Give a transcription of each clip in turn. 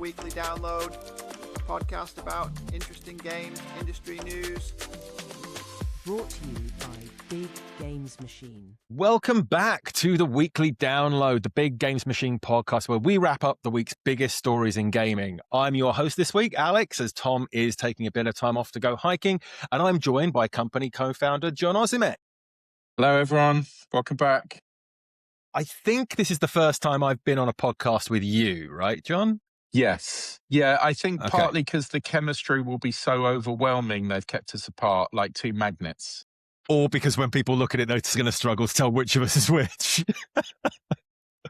Weekly Download, a podcast about interesting games, industry news. Brought to you by Big Games Machine. Welcome back to the Weekly Download, the Big Games Machine podcast, where we wrap up the week's biggest stories in gaming. I'm your host this week, Alex, as Tom is taking a bit of time off to go hiking, and I'm joined by company co-founder John Ozimek. Hello, everyone. Welcome back. I think this is the first time I've been on a podcast with you, right, John? Yes. Yeah, I think Okay. partly because the chemistry will be so overwhelming, they've kept us apart like two magnets. Or because when people look at it, they're just going to struggle to tell which of us is which.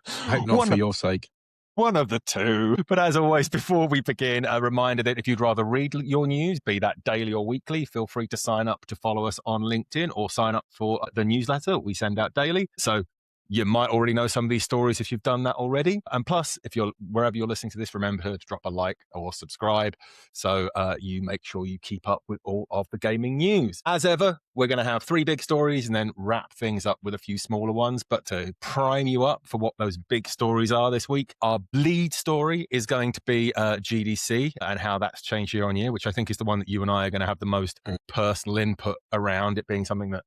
I hope not for your sake. One of the two. But as always, before we begin, a reminder that if you'd rather read your news, be that daily or weekly, feel free to sign up to follow us on LinkedIn or sign up for the newsletter we send out daily. So you might already know some of these stories if you've done that already. And plus, if you're wherever you're listening to this, remember to drop a like or subscribe so you make sure you keep up with all of the gaming news. As ever, we're going to have 3 big stories and then wrap things up with a few smaller ones. But to prime you up for what those big stories are this week, our lead story is going to be GDC and how that's changed year on year, which I think is the one that you and I are going to have the most personal input around, it being something that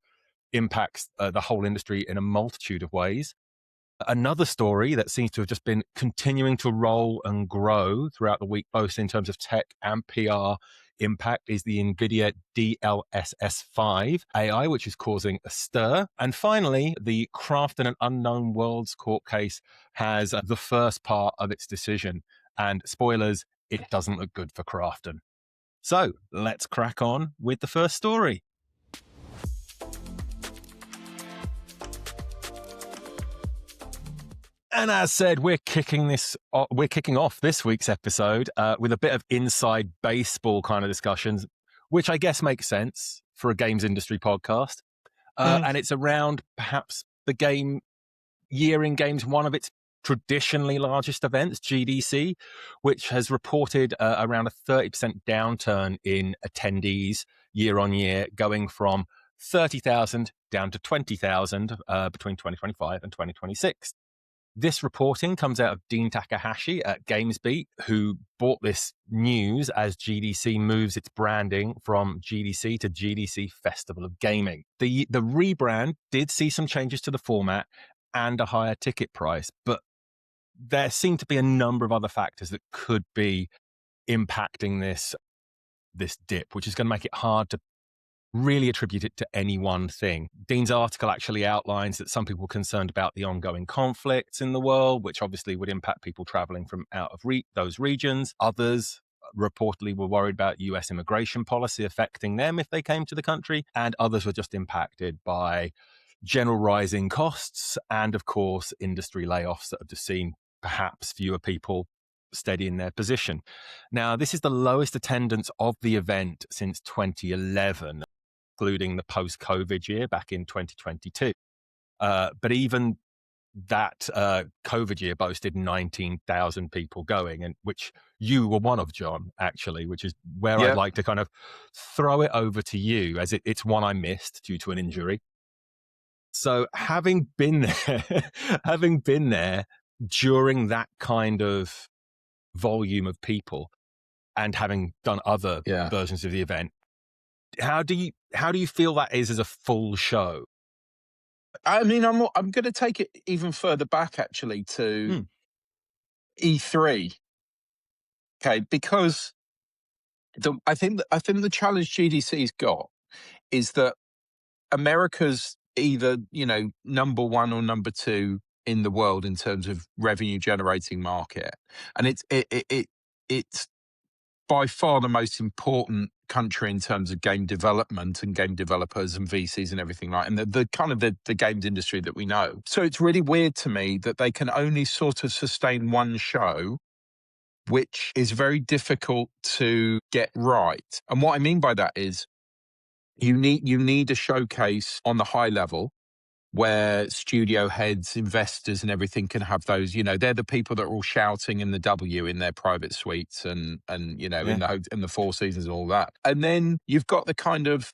impacts the whole industry in a multitude of ways. Another story that seems to have just been continuing to roll and grow throughout the week, both in terms of tech and PR impact, is the NVIDIA DLSS 5 AI, which is causing a stir. And finally, the Krafton and Unknown Worlds court case has the first part of its decision. And spoilers, it doesn't look good for Krafton. So let's crack on with the first story. And as said, we're kicking off this week's episode with a bit of inside baseball kind of discussions, which I guess makes sense for a games industry podcast. And it's around perhaps the game year in games, one of its traditionally largest events, GDC, which has reported around a 30% downturn in attendees year on year, going from 30,000 down to 20,000 between 2025 and 2026. This reporting comes out of Dean Takahashi at GamesBeat, who brought this news as GDC moves its branding from GDC to GDC Festival of Gaming. The rebrand did see some changes to the format and a higher ticket price, but there seem to be a number of other factors that could be impacting this dip, which is going to make it hard to really attribute it to any one thing. Dean's article actually outlines that some people were concerned about the ongoing conflicts in the world, which obviously would impact people traveling from out of those regions. Others reportedly were worried about US immigration policy affecting them if they came to the country, and others were just impacted by general rising costs and, of course, industry layoffs that have just seen perhaps fewer people steady in their position. Now, this is the lowest attendance of the event since 2011, including the post-COVID year back in 2022. But even that COVID year boasted 19,000 people going, and which you were one of, John, actually, which is where I'd like to kind of throw it over to you, as it's one I missed due to an injury. So having been there during that kind of volume of people and having done other versions of the event, how do you feel that is as a full show? I mean, I'm going to take it even further back, actually, to E3. Okay, because I think the challenge GDC's got is that America's either number one or number two in the world in terms of revenue generating market, and it's by far the most important country in terms of game development and game developers and VCs and everything like, and the kind of the games industry that we know. So it's really weird to me that they can only sort of sustain one show, which is very difficult to get right. And what I mean by that is you need a showcase on the high level where studio heads, investors and everything can have those, they're the people that are all shouting in the W in their private suites and in the Four Seasons and all that. And then you've got the kind of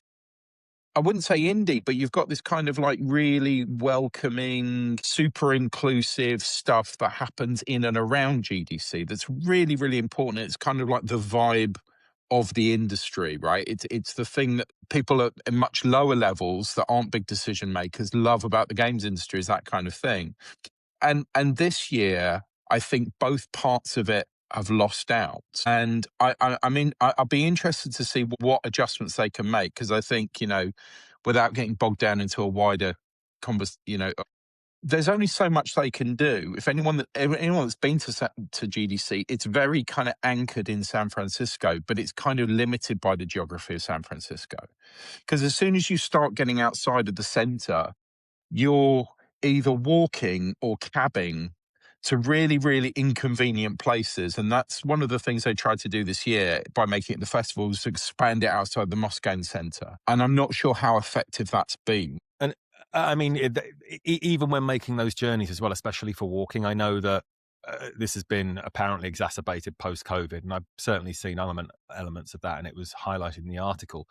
I wouldn't say indie, but you've got this kind of like really welcoming, super inclusive stuff that happens in and around GDC that's really, really important. It's kind of like the vibe of the industry, right? It's the thing that people at much lower levels that aren't big decision makers love about the games industry, is that kind of thing. And this year, I think both parts of it have lost out. And I mean, I'll be interested to see what adjustments they can make, because I think, without getting bogged down into a wider conversation, there's only so much they can do. If anyone that's been to GDC, it's very kind of anchored in San Francisco, but it's kind of limited by the geography of San Francisco. Because as soon as you start getting outside of the center, you're either walking or cabbing to really, really inconvenient places. And that's one of the things they tried to do this year by making it the festival, was to expand it outside the Moscone Center. And I'm not sure how effective that's been. And I mean, even when making those journeys as well, especially for walking, I know that this has been apparently exacerbated post-COVID, and I've certainly seen elements of that, and it was highlighted in the article.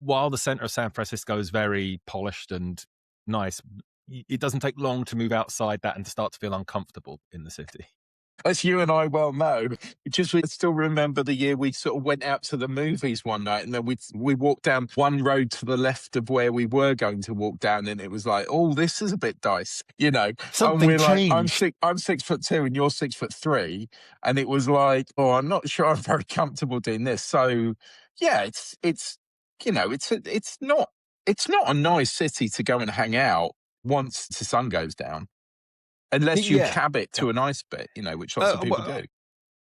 While the center of San Francisco is very polished and nice, it doesn't take long to move outside that and to start to feel uncomfortable in the city. As you and I well know, we still remember the year we sort of went out to the movies one night, and then we walked down one road to the left of where we were going to walk down, and it was like, oh, this is a bit dicey, Something and we're changed. like, I'm 6'2" and you're 6'3", and it was like, oh, I'm not sure I'm very comfortable doing this. So yeah, it's not a nice city to go and hang out once the sun goes down. Unless you cab it to a nice bit, which lots of people do.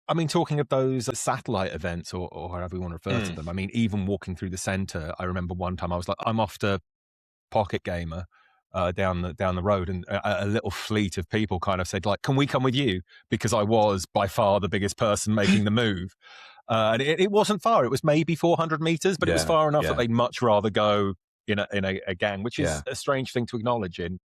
I mean, talking of those satellite events, or however you want to refer to them, I mean, even walking through the center, I remember one time I was like, I'm off to Pocket Gamer down the road, and a little fleet of people kind of said, like, can we come with you? Because I was by far the biggest person making the move. And it wasn't far. It was maybe 400 meters, but it was far enough that they'd much rather go in a gang, which is a strange thing to acknowledge in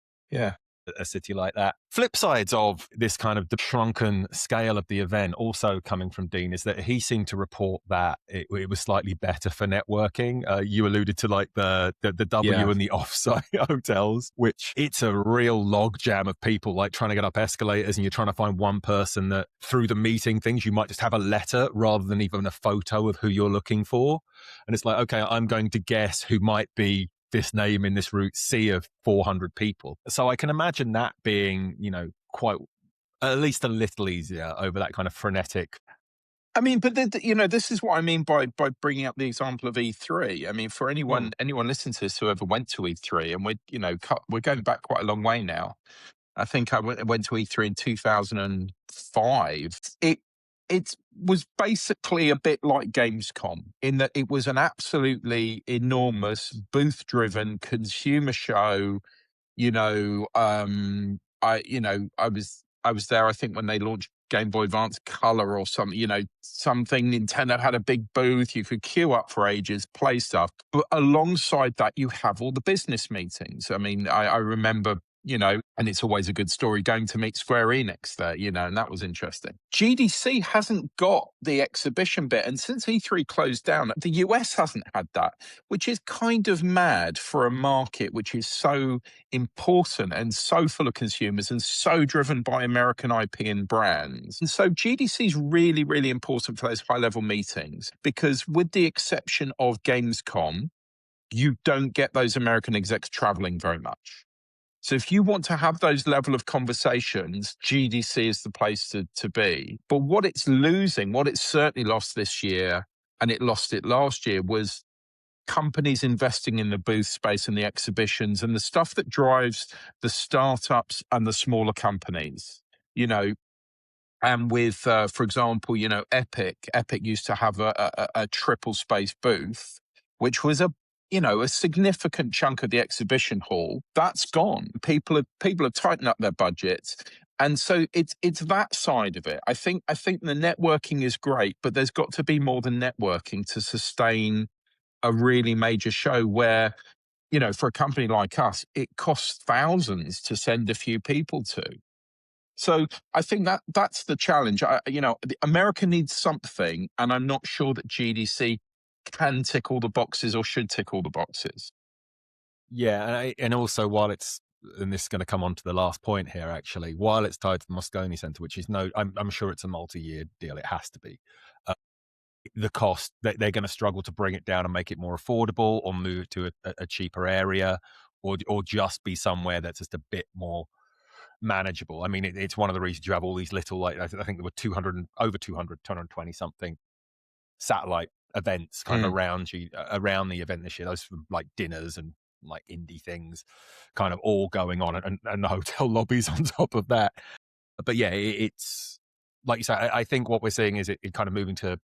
a city like that. Flip sides of this kind of the shrunken scale of the event, also coming from Dean, is that he seemed to report that it was slightly better for networking. You alluded to like the W and the offsite hotels, which it's a real logjam of people like trying to get up escalators, and you're trying to find one person that through the meeting things, you might just have a letter rather than even a photo of who you're looking for. And it's like, okay, I'm going to guess who might be this name in this route sea of 400 people. So I can imagine that being, quite, at least a little easier over that kind of frenetic. I mean, but this is what I mean by bringing up the example of E3. I mean, for anyone listening to this who ever went to E3, and we're going back quite a long way now. I think I went to E3 in 2005. It was basically a bit like Gamescom in that it was an absolutely enormous booth-driven consumer show. I was there, I think, when they launched Game Boy Advance Color or something, something. Nintendo had a big booth. You could queue up for ages, play stuff. But alongside that, you have all the business meetings. I mean, I remember, and it's always a good story, going to meet Square Enix there, and that was interesting. GDC hasn't got the exhibition bit. And since E3 closed down, the US hasn't had that, which is kind of mad for a market which is so important and so full of consumers and so driven by American IP and brands. And so GDC is really, really important for those high-level meetings, because with the exception of Gamescom, you don't get those American execs traveling very much. So if you want to have those level of conversations, GDC is the place to be. But what it's losing, what it's certainly lost this year, and it lost it last year, was companies investing in the booth space and the exhibitions and the stuff that drives the startups and the smaller companies, And with, for example, Epic used to have a triple space booth, which was a significant chunk of the exhibition hall. That's gone. People have tightened up their budgets. And so it's that side of it. I think the networking is great, but there's got to be more than networking to sustain a really major show where, for a company like us, it costs thousands to send a few people to. So I think that's the challenge. America needs something, and I'm not sure that GDC can tick all the boxes or should tick all the boxes. Yeah, and also while it's, and this is going to come on to the last point here, actually, while it's tied to the Moscone Centre, which is I'm sure it's a multi-year deal. It has to be. The cost, they're going to struggle to bring it down and make it more affordable, or move to a cheaper area, or just be somewhere that's just a bit more manageable. I mean, it's one of the reasons you have all these little, like, I think there were 220 something satellite events kind of around the event this year. Those like dinners and like indie things kind of all going on, and the hotel lobbies on top of that. But yeah, it's like you say, I think what we're seeing is it kind of moving to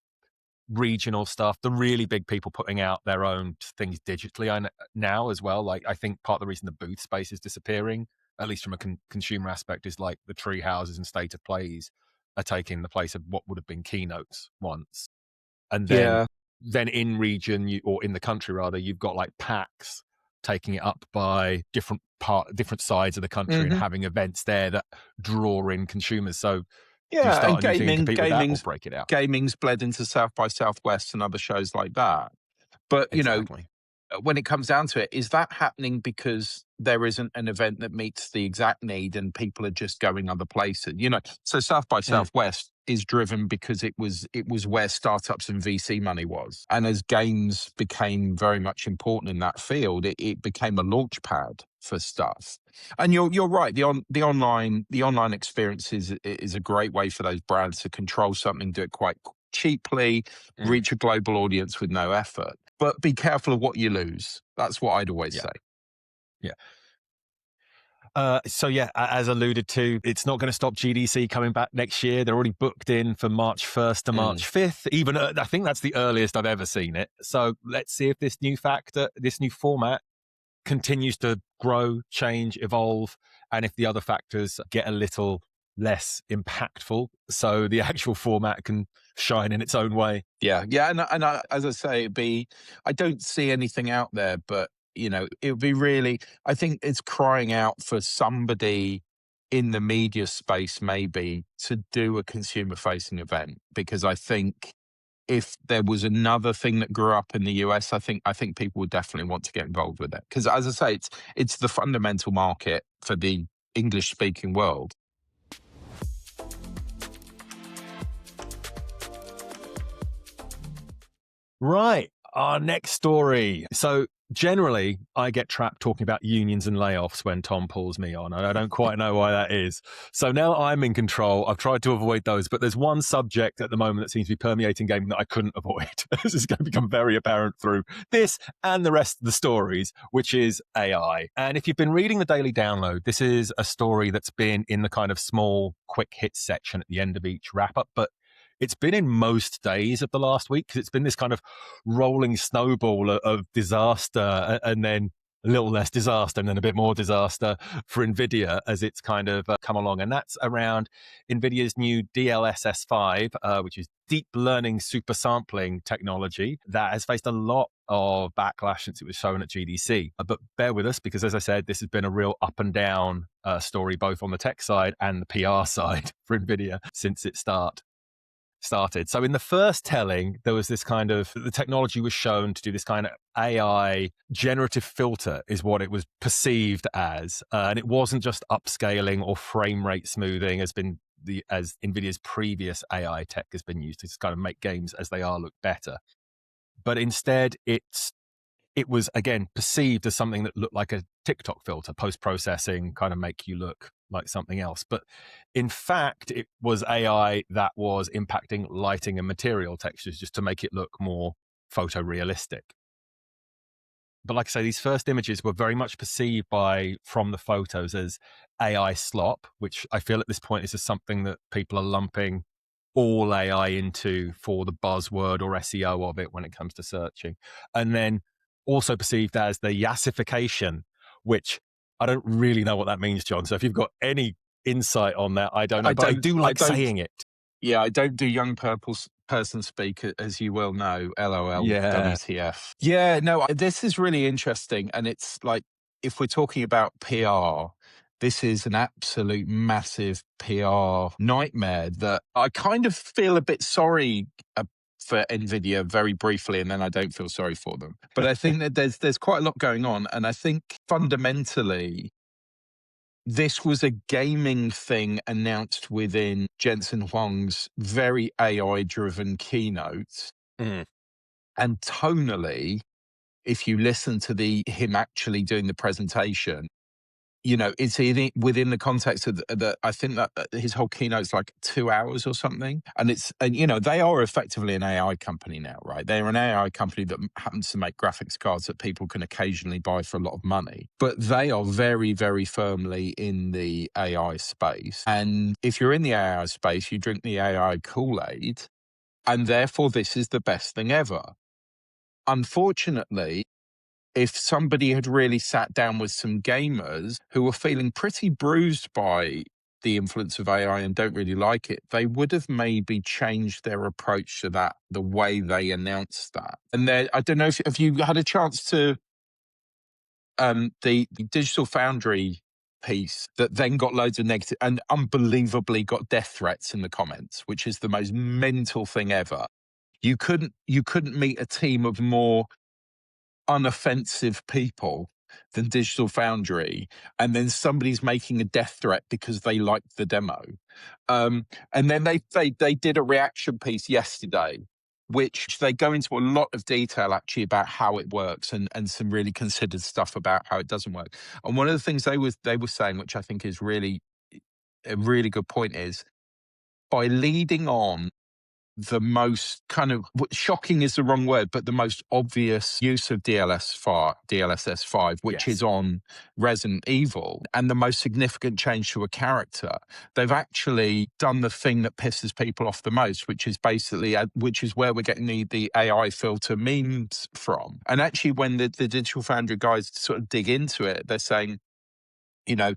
regional stuff, the really big people putting out their own things digitally now as well. Like, I think part of the reason the booth space is disappearing, at least from a consumer aspect, is like the tree houses and state of plays are taking the place of what would have been keynotes once. And then in region, or in the country rather, you've got like PAX taking it up by different sides of the country and having events there that draw in consumers. So yeah, and gaming's break it out. Gaming's bled into South by Southwest and other shows like that. But exactly. When it comes down to it, is that happening because there isn't an event that meets the exact need and people are just going other places? So South by Southwest is driven because it was where startups and VC money was. And as games became very much important in that field, it became a launch pad for stuff. And you're right. The online experience is a great way for those brands to control something, do it quite cheaply, reach a global audience with no effort. But be careful of what you lose. That's what I'd always say. Yeah. So yeah, as alluded to, it's not going to stop GDC coming back next year. They're already booked in for March 1st to March 5th. Even I think that's the earliest I've ever seen it. So let's see if this new format continues to grow, change, evolve, and if the other factors get a little less impactful, so the actual format can shine in its own way. Yeah. And as I say, I don't see anything out there, but it would be really, I think it's crying out for somebody in the media space maybe to do a consumer-facing event, because I think if there was another thing that grew up in the US, I think people would definitely want to get involved with it. Because as I say, it's the fundamental market for the English-speaking world. Right. Our next story. So generally, I get trapped talking about unions and layoffs when Tom pulls me on, and I don't quite know why that is. So now I'm in control. I've tried to avoid those, but there's one subject at the moment that seems to be permeating gaming that I couldn't avoid. This is going to become very apparent through this and the rest of the stories, which is AI. And if you've been reading the Daily Download, this is a story that's been in the kind of small, quick hits section at the end of each wrap-up, but it's been in most days of the last week, because it's been this kind of rolling snowball of disaster, and then a little less disaster, and then a bit more disaster for NVIDIA as it's kind of come along. And that's around NVIDIA's new DLSS 5, which is deep learning super sampling technology that has faced a lot of backlash since it was shown at GDC. But bear with us, because as I said, this has been a real up and down story, both on the tech side and the PR side for NVIDIA since it started. So in the first telling, there was this kind of, the technology was shown to do this kind of AI generative filter is what it was perceived as. And it wasn't just upscaling or frame rate smoothing as NVIDIA's previous AI tech has been used to kind of make games as they are look better. But instead, it was, again, perceived as something that looked like a TikTok filter, post-processing, kind of make you look like something else. But in fact, it was AI that was impacting lighting and material textures just to make it look more photorealistic. But like I say, these first images were very much perceived from the photos as AI slop, which I feel at this point is just something that people are lumping all AI into for the buzzword or SEO of it when it comes to searching. And then also perceived as the yassification, which I don't really know what that means, John. So if you've got any insight on that, I don't know. But I do like saying it. Yeah, I don't do young person speak, as you well know. LOL, yeah. WTF. Yeah, no, this is really interesting. And it's like, if we're talking about PR, this is an absolute massive PR nightmare that I kind of feel a bit sorry for NVIDIA very briefly, and then I don't feel sorry for them. But I think that there's quite a lot going on, and I think fundamentally this was a gaming thing announced within Jensen Huang's very AI-driven keynote. And tonally, if you listen to him actually doing the presentation, you know, it's within the context of I think that his whole keynote's like 2 hours or something. And you know, they are effectively an AI company now, right? They're an AI company that happens to make graphics cards that people can occasionally buy for a lot of money. But they are very, very firmly in the AI space. And if you're in the AI space, you drink the AI Kool-Aid, and therefore this is the best thing ever. Unfortunately, if somebody had really sat down with some gamers who were feeling pretty bruised by the influence of AI and don't really like it, they would have maybe changed their approach to that, the way they announced that. And I don't know if you had a chance to the Digital Foundry piece that then got loads of negative and unbelievably got death threats in the comments, which is the most mental thing ever. You couldn't meet a team of more unoffensive people than Digital Foundry, and then somebody's making a death threat because they liked the demo. And then they did a reaction piece yesterday, which they go into a lot of detail actually about how it works and some really considered stuff about how it doesn't work. And one of the things they were saying, which I think is really a really good point, is by leading on the most kind of shocking is the wrong word, but the most obvious use of DLSS 5, which is on Resident Evil, and the most significant change to a character, they've actually done the thing that pisses people off the most, which is basically, which is where we're getting the AI filter memes from. And actually, when the Digital Foundry guys sort of dig into it, they're saying, you know,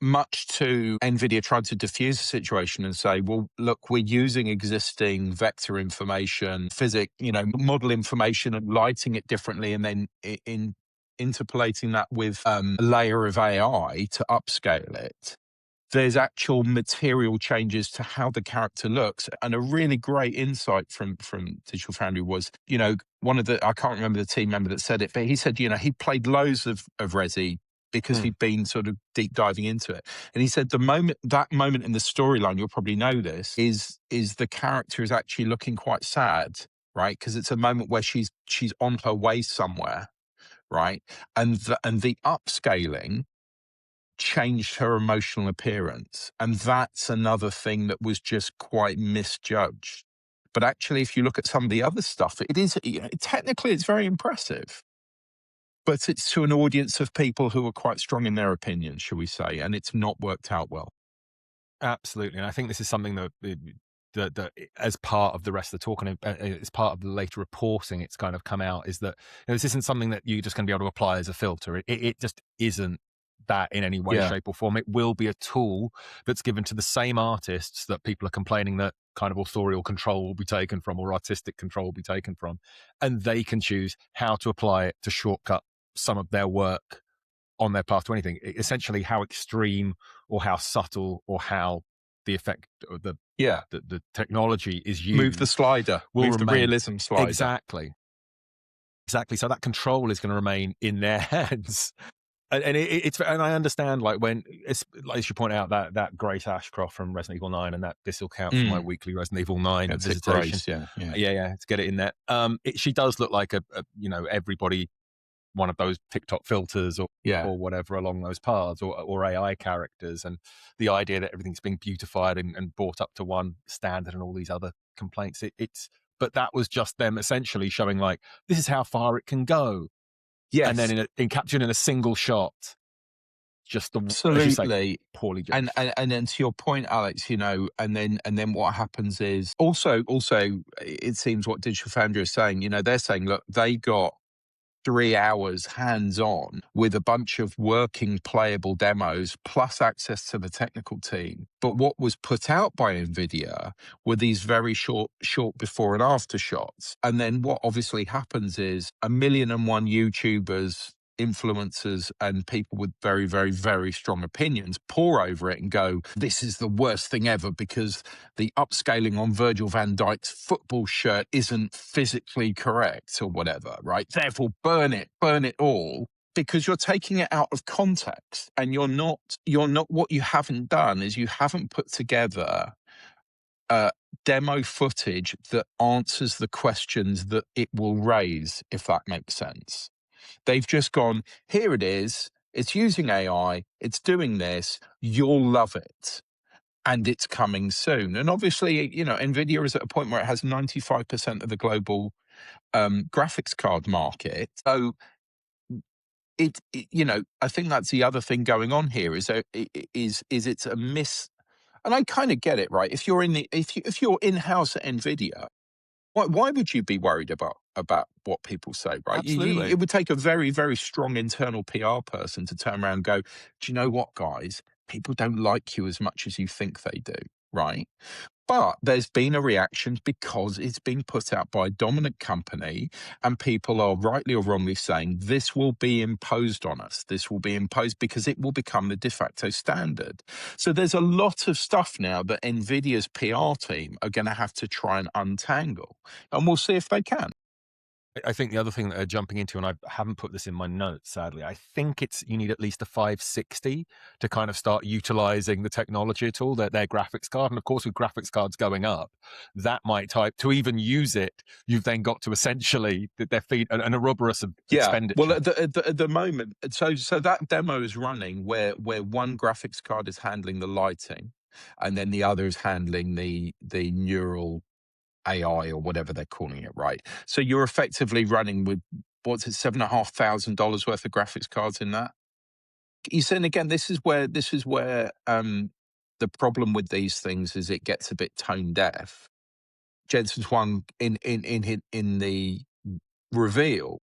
much to NVIDIA trying to diffuse the situation and say, well, look, we're using existing vector information, model information and lighting it differently, and then interpolating that with a layer of AI to upscale it. There's actual material changes to how the character looks. And a really great insight from Digital Foundry was, you know, I can't remember the team member that said it, but he said, you know, he played loads of Resi because he'd been sort of deep diving into it. And he said that moment in the storyline, you'll probably know this, is the character is actually looking quite sad, right? Because it's a moment where she's on her way somewhere, right? And the upscaling changed her emotional appearance. And that's another thing that was just quite misjudged. But actually, if you look at some of the other stuff, technically it's very impressive. But it's to an audience of people who are quite strong in their opinions, shall we say, and it's not worked out well. Absolutely. And I think this is something that as part of the rest of the talk and as part of the later reporting, it's kind of come out, is that this isn't something that you're just going to be able to apply as a filter. It just isn't that in any way, shape or form. It will be a tool that's given to the same artists that people are complaining that kind of authorial control will be taken from, or artistic control will be taken from, and they can choose how to apply it to shortcut some of their work on their path to anything. Essentially, how extreme or how subtle or how the effect of the technology is used. Move the slider. Move the realism slider. Exactly. So that control is going to remain in their hands. And and I understand, like, when it's, like, as you point out, that Grace Ashcroft from Resident Evil 9, and that this will count for my weekly Resident Evil 9 visitation. Grace, to get it in there. She does look like a everybody, one of those TikTok filters or whatever along those paths, or AI characters, and the idea that everything's being beautified and brought up to one standard and all these other complaints. But that was just them essentially showing, like, this is how far it can go. Yes. And then in captured in a single shot, just absolutely, as you say, poorly judged. And then to your point, Alex, and then what happens is also it seems what Digital Foundry is saying, they're saying, look, they got 3 hours hands-on with a bunch of working playable demos plus access to the technical team. But what was put out by NVIDIA were these very short before and after shots. And then what obviously happens is 1,000,001 YouTubers influencers and people with very, very, very strong opinions pore over it and go, this is the worst thing ever because the upscaling on Virgil van Dijk's football shirt isn't physically correct or whatever, right? Therefore, burn it all. Because you're taking it out of context, and you're not. What you haven't done is you haven't put together demo footage that answers the questions that it will raise, if that makes sense. They've just gone, here it is, it's using AI, it's doing this, you'll love it, and it's coming soon. And obviously, NVIDIA is at a point where it has 95% of the global graphics card market. So I think that's the other thing going on here is it's a miss. And I kind of get it, right? If you're if you're in-house at NVIDIA, why would you be worried about what people say, right? Absolutely. It would take a very, very strong internal PR person to turn around and go, do you know what, guys? People don't like you as much as you think they do, right? But there's been a reaction because it's been put out by a dominant company, and people are rightly or wrongly saying this will be imposed on us. This will be imposed because it will become the de facto standard. So there's a lot of stuff now that NVIDIA's PR team are going to have to try and untangle, and we'll see if they can. I think the other thing that they're jumping into, and I haven't put this in my notes, sadly, I think you need at least a 560 to kind of start utilizing the technology at all, their graphics card. And of course, with graphics cards going up, that might to even use it, you've then got to essentially their feet an Ouroboros of expenditure. Well, at the moment, so that demo is running where one graphics card is handling the lighting, and then the other is handling the neural AI or whatever they're calling it, right? So you're effectively running with, what's it, $7,500 worth of graphics cards in that. You see, and again, this is where the problem with these things is it gets a bit tone deaf. Jensen Huang in the reveal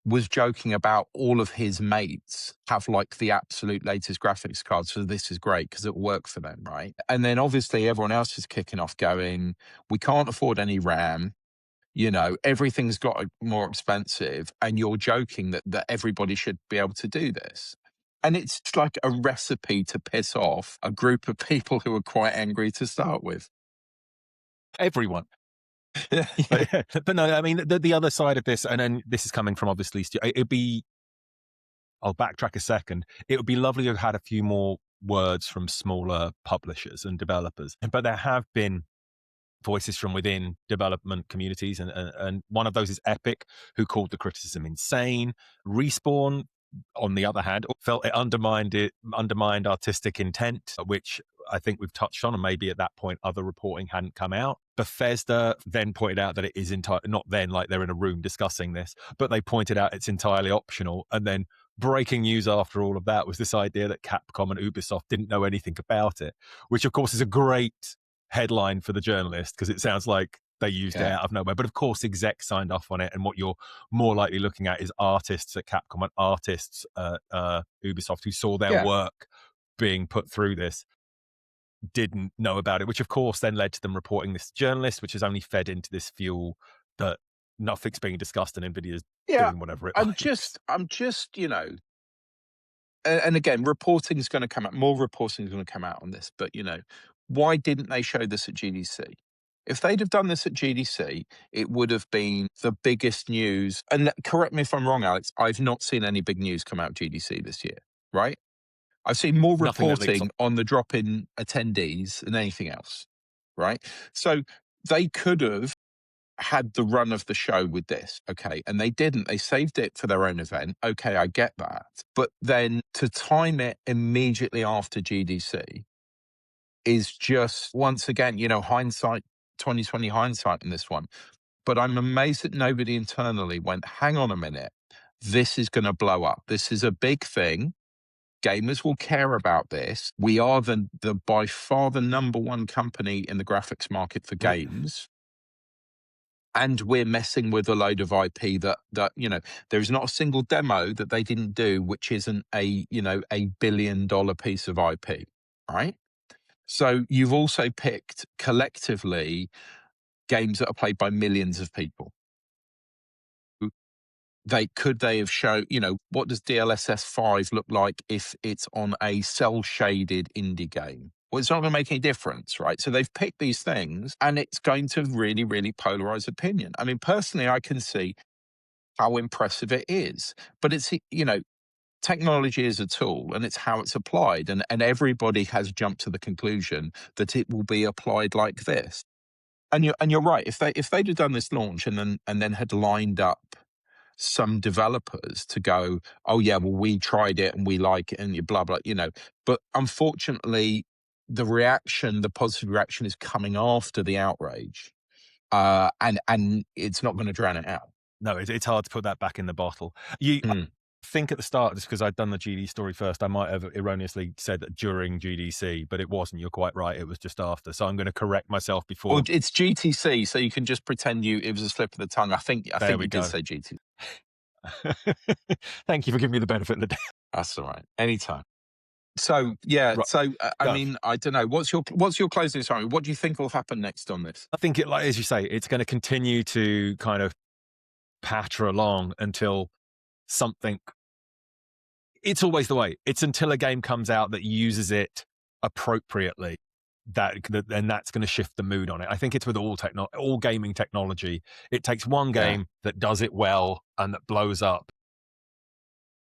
was joking about all of his mates have like the absolute latest graphics cards. So this is great because it'll work for them, right? And then obviously everyone else is kicking off going, we can't afford any RAM. Everything's got more expensive, and you're joking that everybody should be able to do this. And it's like a recipe to piss off a group of people who are quite angry to start with. Everyone. Yeah. But no, I mean, the other side of this, and then this is coming from obviously, I'll backtrack a second. It would be lovely to have had a few more words from smaller publishers and developers, but there have been voices from within development communities, and one of those is Epic, who called the criticism insane. Respawn, on the other hand, felt it undermined artistic intent, which I think we've touched on, and maybe at that point other reporting hadn't come out. Bethesda then pointed out that it is not then like they're in a room discussing this, but they pointed out it's entirely optional. And then breaking news after all of that was this idea that Capcom and Ubisoft didn't know anything about it, which of course is a great headline for the journalist because it sounds like they used it out of nowhere. But of course, execs signed off on it, and what you're more likely looking at is artists at Capcom and artists at Ubisoft who saw their work being put through this, didn't know about it, which of course then led to them reporting this journalist, which has only fed into this fuel that nothing's being discussed and NVIDIA's doing whatever it likes. I'm just, and again, reporting is going to come out, more reporting is going to come out on this, but why didn't they show this at GDC? If they'd have done this at GDC, it would have been the biggest news. And correct me if I'm wrong, Alex, I've not seen any big news come out of GDC this year, right? I've seen more reporting on the drop in attendees than anything else, right? So they could have had the run of the show with this, okay? And they didn't. They saved it for their own event. Okay, I get that. But then to time it immediately after GDC is just, once again, hindsight, 2020 hindsight in this one. But I'm amazed that nobody internally went, hang on a minute, this is going to blow up. This is a big thing. Gamers will care about this. We are the by far the number one company in the graphics market for games. And we're messing with a load of IP that there's not a single demo that they didn't do, which isn't a $1 billion piece of IP, right? So you've also picked collectively games that are played by millions of people. they have shown, what does DLSS 5 look like if it's on a cell shaded indie game? Well, it's not going to make any difference, right? So they've picked these things, and it's going to really, really polarize opinion. I mean, personally, I can see how impressive it is, but it's, technology is a tool, and it's how it's applied. And everybody has jumped to the conclusion that it will be applied like this. And you're right. If they'd have done this launch and then had lined up some developers to go, oh yeah, well, we tried it and we like it, and you blah blah, But unfortunately, the positive reaction is coming after the outrage, and it's not going to drown it out. No, it's hard to put that back in the bottle. I think at the start, just because I'd done the GD story first, I might have erroneously said that during GDC, but it wasn't. You're quite right. It was just after. So I'm going to correct myself before. Well, it's GTC, so you can just pretend it was a slip of the tongue. I think you did say GTC. Thank you for giving me the benefit of the doubt. That's all right. Anytime. So yeah. Right. So I mean, I don't know. What's your closing summary? What do you think will happen next on this? I think like as you say, it's going to continue to kind of patter along until something. It's always the way. It's until a game comes out that uses it appropriately and that's going to shift the mood on it. I think it's with all gaming technology. It takes one game that does it well and that blows up.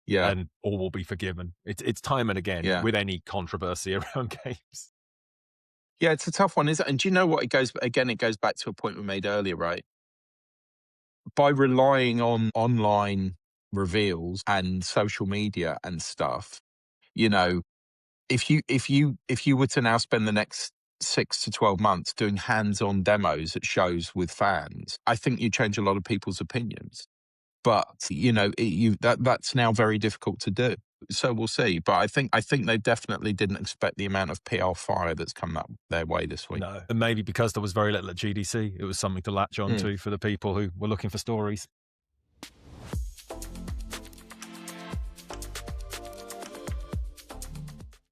Yeah, and all will be forgiven. It's time and again with any controversy around games. Yeah, it's a tough one, isn't it? And do you know what? It goes back to a point we made earlier, right? By relying on online reveals and social media and stuff, if you were to now spend the next 6 to 12 months doing hands-on demos at shows with fans, I think you change a lot of people's opinions. But that's now very difficult to do. So we'll see. But I think they definitely didn't expect the amount of PR fire that's come up their way this week. No, and maybe because there was very little at GDC, it was something to latch on to for the people who were looking for stories.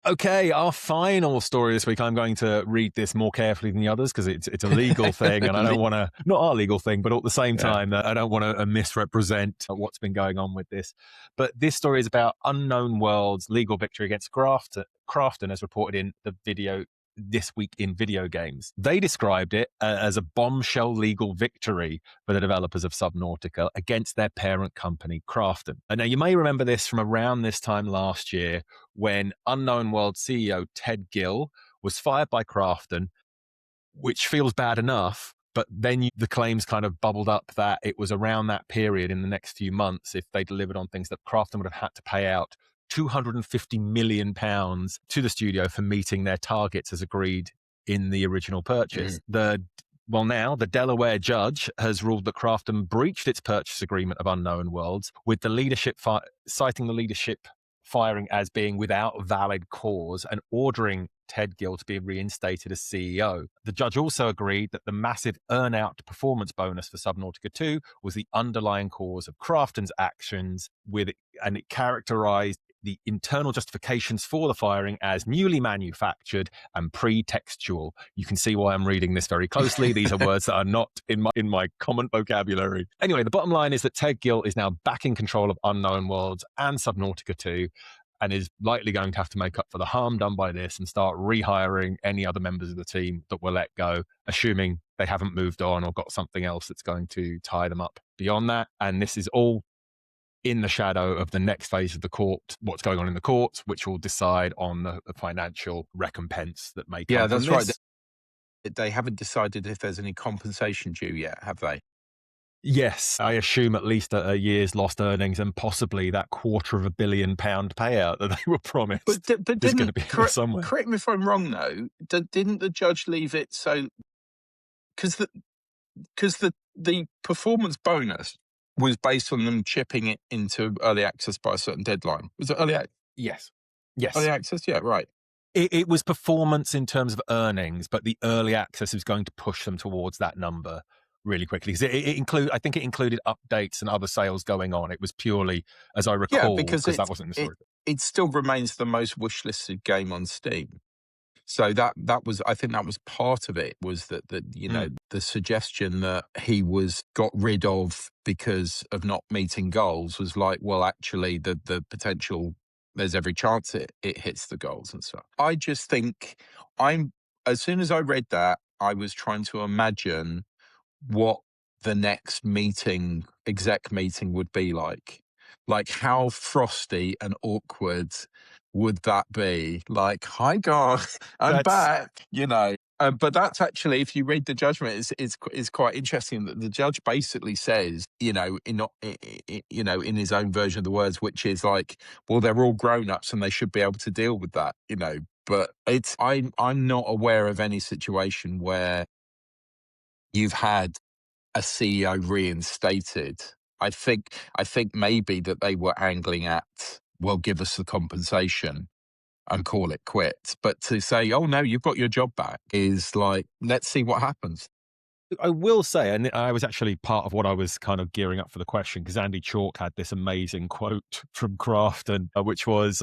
Okay, our final story this week. I'm going to read this more carefully than the others because it's a legal thing, and I don't want to, not our legal thing, but at the same time, I don't want to misrepresent what's been going on with this. But this story is about Unknown World's legal victory against Krafton, as reported in the video This Week in Video Games. They described it as a bombshell legal victory for the developers of Subnautica against their parent company, Krafton. And now you may remember this from around this time last year when Unknown World CEO Ted Gill was fired by Krafton, which feels bad enough, but then the claims kind of bubbled up that it was around that period in the next few months, if they delivered on things, that Krafton would have had to pay out £250 million to the studio for meeting their targets as agreed in the original purchase. Now the Delaware judge has ruled that Krafton breached its purchase agreement of Unknown Worlds, with the leadership citing the leadership firing as being without valid cause and ordering Ted Gill to be reinstated as CEO. The judge also agreed that the massive earn-out performance bonus for Subnautica 2 was the underlying cause of Krafton's actions, and it characterized the internal justifications for the firing as newly manufactured and pre-textual. You can see why I'm reading this very closely. These are words that are not in my common vocabulary. Anyway, the bottom line is that Ted Gill is now back in control of Unknown Worlds and Subnautica 2, and is likely going to have to make up for the harm done by this and start rehiring any other members of the team that were let go, assuming they haven't moved on or got something else that's going to tie them up beyond that. And this is all in the shadow of the next phase of the court, what's going on in the court, which will decide on the financial recompense that may come. Yeah, that's right. This. They haven't decided if there's any compensation due yet, have they? Yes, I assume at least a year's lost earnings and possibly that £250 million payout that they were promised. But is going to be somewhere. Correct me if I'm wrong, though. Didn't the judge leave it so? Because the performance bonus was based on them chipping it into early access by a certain deadline. Was it early access? Yes. Early access, yeah, right. It was performance in terms of earnings, but the early access is going to push them towards that number really quickly. Because I think it included updates and other sales going on. It was purely, as I recall, because that wasn't in the story. It still remains the most wishlisted game on Steam. So that was, I think that was part of it, was that the suggestion that he was got rid of because of not meeting goals was like, well, actually the potential, there's every chance it hits the goals and stuff. I just think as soon as I read that, I was trying to imagine what the next exec meeting would be like. Like, how frosty and awkward would that be? Like, hi guys, I'm back, But that's actually, if you read the judgment, it's quite interesting that the judge basically says, in his own version of the words, which is like, well, they're all grown-ups and they should be able to deal with that, But I'm not aware of any situation where you've had a CEO reinstated. I think maybe that they were angling at, well, give us the compensation and call it quits. But to say, oh no, you've got your job back, is like, let's see what happens. I will say, and I was actually part of what I was kind of gearing up for the question, because Andy Chalk had this amazing quote from Krafton, which was,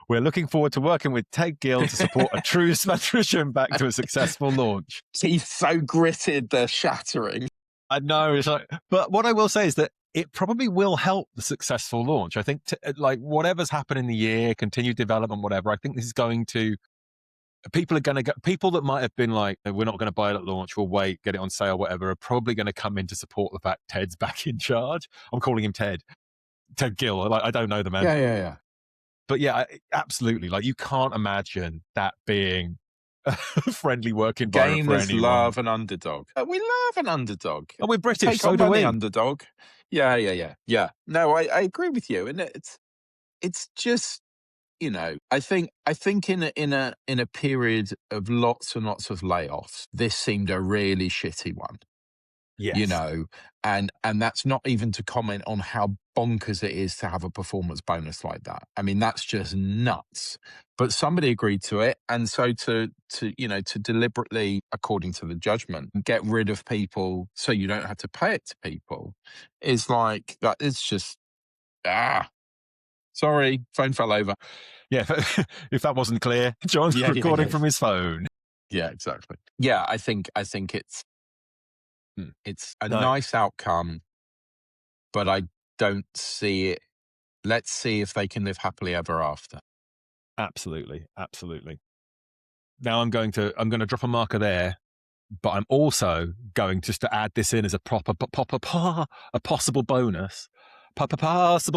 we're looking forward to working with Ted Gill to support a true transition back to a successful launch. He's so gritted, they're shattering. I know. It's like, but what I will say is that it probably will help the successful launch. I think like whatever's happened in the year, continued development, whatever, I think this is going to, people that might have been like, we're not going to buy it at launch, we'll wait, get it on sale, whatever, are probably going to come in to support the fact Ted's back in charge. I'm calling him Ted Gill. Like, I don't know the man. Yeah. But yeah, absolutely. Like, you can't imagine that being a friendly work environment for anyone. Gamers love an underdog. We love an underdog. And we're British, Take so on do we. the underdog. Yeah. No, I agree with you, and it's just, I think in a period of lots and lots of layoffs, this seemed a really shitty one. Yes. And that's not even to comment on how bonkers it is to have a performance bonus like that. I mean, that's just nuts. But somebody agreed to it, and so to deliberately, according to the judgment, get rid of people so you don't have to pay it to people is like that. It's just sorry, phone fell over. Yeah, if that wasn't clear, John's recording from his phone. Yeah, exactly. Yeah, I think it's a nice outcome, but I don't see it. Let's see if they can live happily ever after. Absolutely. Now I'm going to drop a marker there, but I'm also going just to add this in as a possible bonus. Possible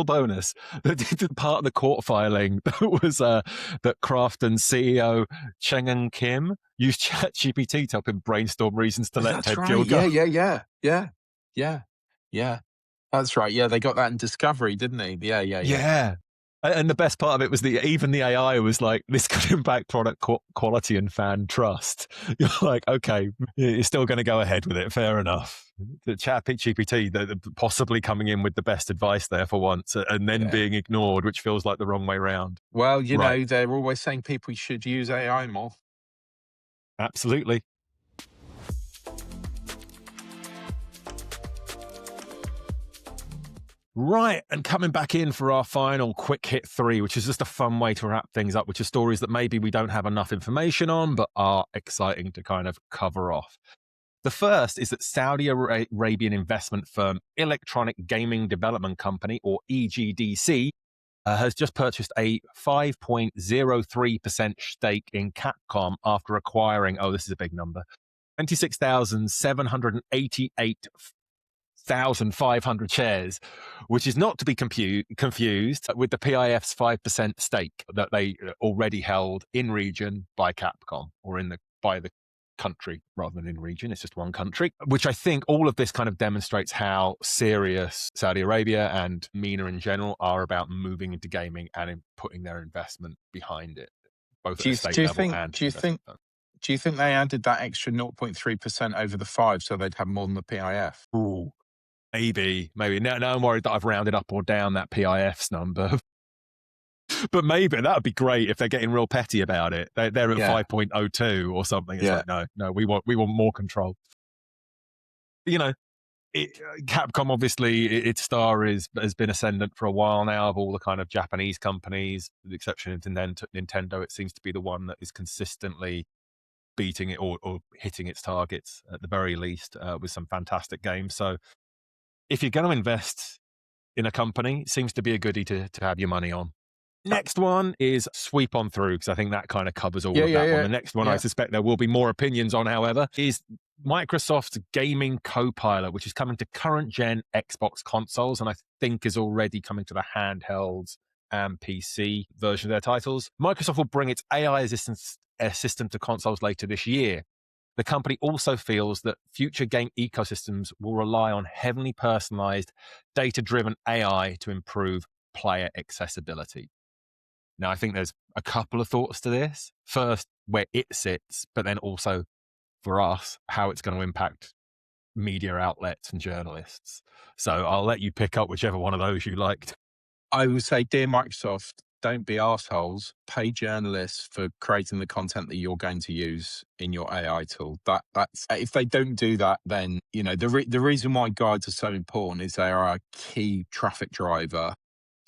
bonus. The part of the court filing that was that Krafton CEO Cheng Kim used ChatGPT to help him brainstorm reasons to let Ted Gill go. Yeah. That's right. Yeah, they got that in Discovery, didn't they? Yeah. And the best part of it was even the AI was like, this could impact product quality and fan trust. You're like, okay, you're still going to go ahead with it. Fair enough. The ChatGPT, possibly coming in with the best advice there for once, and then being ignored, which feels like the wrong way round. Well, you know, they're always saying people should use AI more. Absolutely. Right, and coming back in for our final quick hit 3, which is just a fun way to wrap things up, which are stories that maybe we don't have enough information on, but are exciting to kind of cover off. The first is that Saudi Arabian investment firm Electronic Gaming Development Company, or EGDC, has just purchased a 5.03% stake in Capcom after acquiring, this is a big number, 26,788,500 shares, which is not to be confused with the PIF's 5% stake that they already held in region by Capcom, or by the country rather than in region. It's just one country, which I think all of this kind of demonstrates how serious Saudi Arabia and MENA in general are about moving into gaming and in putting their investment behind it, both at the state level and do you think they added that extra 0.3% over the 5 so they'd have more than the PIF? Ooh. Maybe. Now I'm worried that I've rounded up or down that PIF's number. But maybe that would be great if they're getting real petty about it. They're at 5.02 or something. It's like, no, we want more control. You know, Capcom, obviously, its star has been ascendant for a while now. Of all the kind of Japanese companies, with the exception of Nintendo, it seems to be the one that is consistently beating it or hitting its targets at the very least, with some fantastic games. So if you're going to invest in a company, it seems to be a goodie to have your money on. Next one is sweep on through, because I think that kind of covers all of that one. The next one I suspect there will be more opinions on, however, is Microsoft's gaming Copilot, which is coming to current gen Xbox consoles, and I think is already coming to the handhelds and PC version of their titles. Microsoft will bring its AI assistant to consoles later this year. The company also feels that future game ecosystems will rely on heavily personalized, data-driven AI to improve player accessibility. Now, I think there's a couple of thoughts to this. First, where it sits, but then also for us, how it's going to impact media outlets and journalists. So I'll let you pick up whichever one of those you liked. I would say, dear Microsoft, don't be arseholes. Pay journalists for creating the content that you're going to use in your AI tool. That's if they don't do that, then the reason why guides are so important is they are a key traffic driver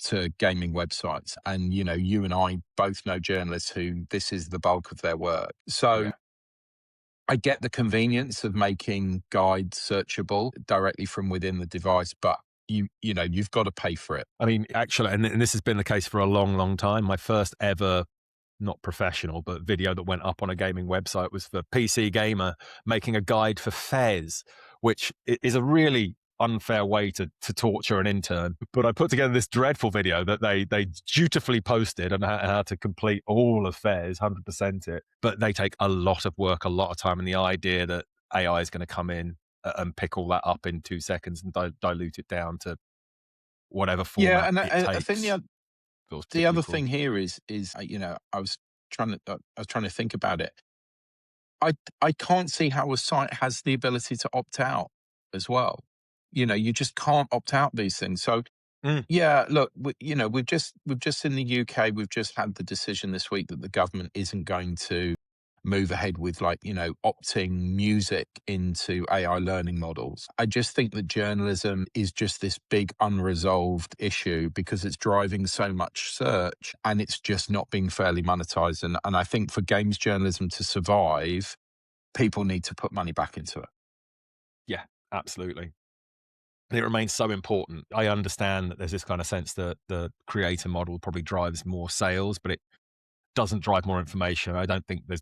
to gaming websites. And you and I both know journalists who this is the bulk of their work. So I get the convenience of making guides searchable directly from within the device, but you've got to pay for it. I mean, actually, and this has been the case for a long, long time. My first ever, not professional, but video that went up on a gaming website was for PC Gamer making a guide for Fez, which is a really unfair way to torture an intern. But I put together this dreadful video that they dutifully posted on how to complete all of Fez, 100% it. But they take a lot of work, a lot of time, and the idea that AI is going to come in and pick all that up in 2 seconds and dilute it down to whatever format. Yeah, and it takes, I think the other thing here is I was trying to think about it. I can't see how a site has the ability to opt out as well. You just can't opt out these things. So yeah, look, we've just in the UK, we've just had the decision this week that the government isn't going to move ahead with opting music into AI learning models. I just think that journalism is just this big unresolved issue because it's driving so much search and it's just not being fairly monetized. And I think for games journalism to survive, people need to put money back into it. Yeah, absolutely. It remains so important. I understand that there's this kind of sense that the creator model probably drives more sales, but it doesn't drive more information. I don't think there's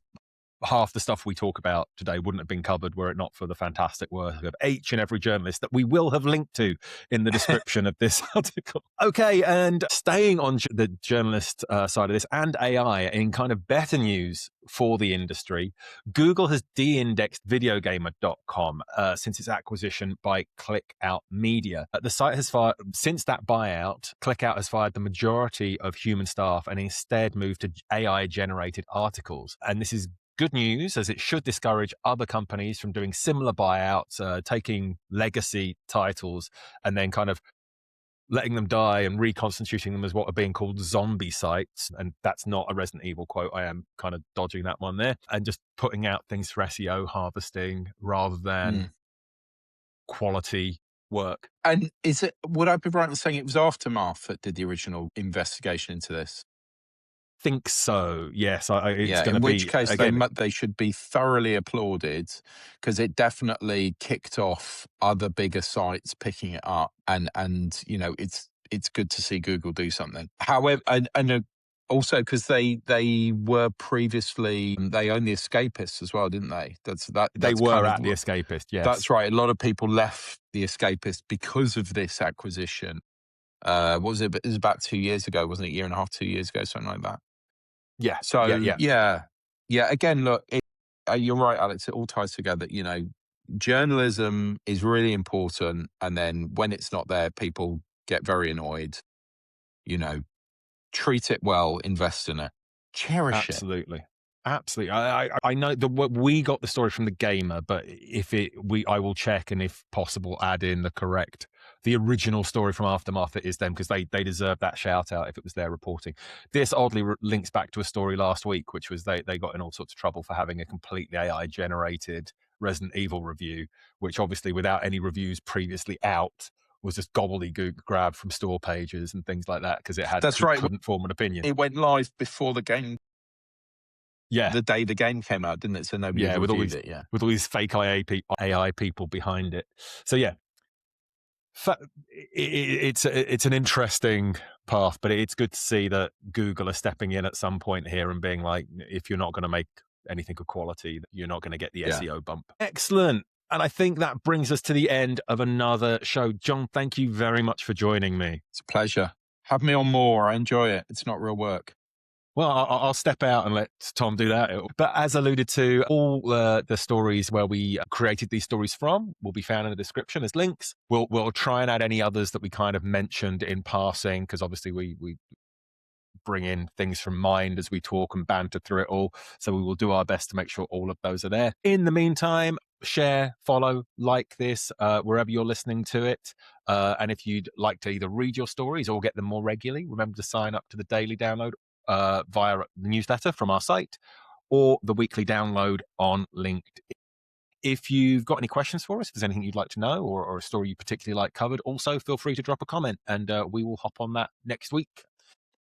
half the stuff we talk about today wouldn't have been covered were it not for the fantastic work of each and every journalist that we will have linked to in the description of this article. Okay, and staying on the journalist side of this and AI, in kind of better news for the industry, Google has de-indexed videogamer.com since its acquisition by Clickout Media. The site has fired, since that buyout, Clickout has fired the majority of human staff and instead moved to AI-generated articles. And this is good news, as it should discourage other companies from doing similar buyouts, taking legacy titles and then kind of letting them die and reconstituting them as what are being called zombie sites. And that's not a Resident Evil quote. I am kind of dodging that one there. And just putting out things for SEO harvesting rather than quality work. And would I be right in saying it was Aftermath that did the original investigation into this? Think so, yes. In which case they should be thoroughly applauded, because it definitely kicked off other bigger sites picking it up, and it's good to see Google do something. However, and also because they were previously, they owned The Escapist as well, didn't they? They were at The Escapist, yes. That's right. A lot of people left The Escapist because of this acquisition. What was it? It was about 2 years ago, wasn't it? 1.5 years, 2 years ago, something like that. Yeah. So yeah. Again, look, you're right, Alex. It all ties together. Journalism is really important, and then when it's not there, people get very annoyed. Treat it well, invest in it, cherish it. Absolutely. I know we got the story from The Gamer, but I will check, and if possible, add in the original story from Aftermath. It is them, because they deserve that shout out if it was their reporting. This oddly links back to a story last week, which was they got in all sorts of trouble for having a completely AI generated Resident Evil review, which obviously without any reviews previously out was just gobbledygook grabbed from store pages and things like that because it had That's right. couldn't form an opinion. It went live before the game. Yeah, the day the game came out, didn't it? So nobody reviewed it. Yeah, with all these fake AI people behind it. So yeah, it's an interesting path, but it's good to see that Google are stepping in at some point here and being like, if you're not going to make anything of quality, you're not going to get the SEO bump. Excellent. And I think that brings us to the end of another show. John, thank you very much for joining me. It's a pleasure. Have me on more. I enjoy it. It's not real work. Well, I'll step out and let Tom do that. But as alluded to, all the stories where we created these stories from will be found in the description as links. We'll try and add any others that we kind of mentioned in passing, because obviously we bring in things from mind as we talk and banter through it all. So we will do our best to make sure all of those are there. In the meantime, share, follow, like this wherever you're listening to it. And if you'd like to either read your stories or get them more regularly, remember to sign up to the daily download via the newsletter from our site or the weekly download on LinkedIn. If you've got any questions for us, if there's anything you'd like to know or a story you particularly like covered, also feel free to drop a comment and we will hop on that next week.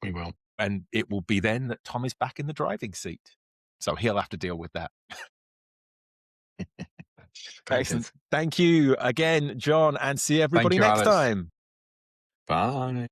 We will. And it will be then that Tom is back in the driving seat. So he'll have to deal with that. Excellent. Thank you again, John, and see everybody next time. Bye.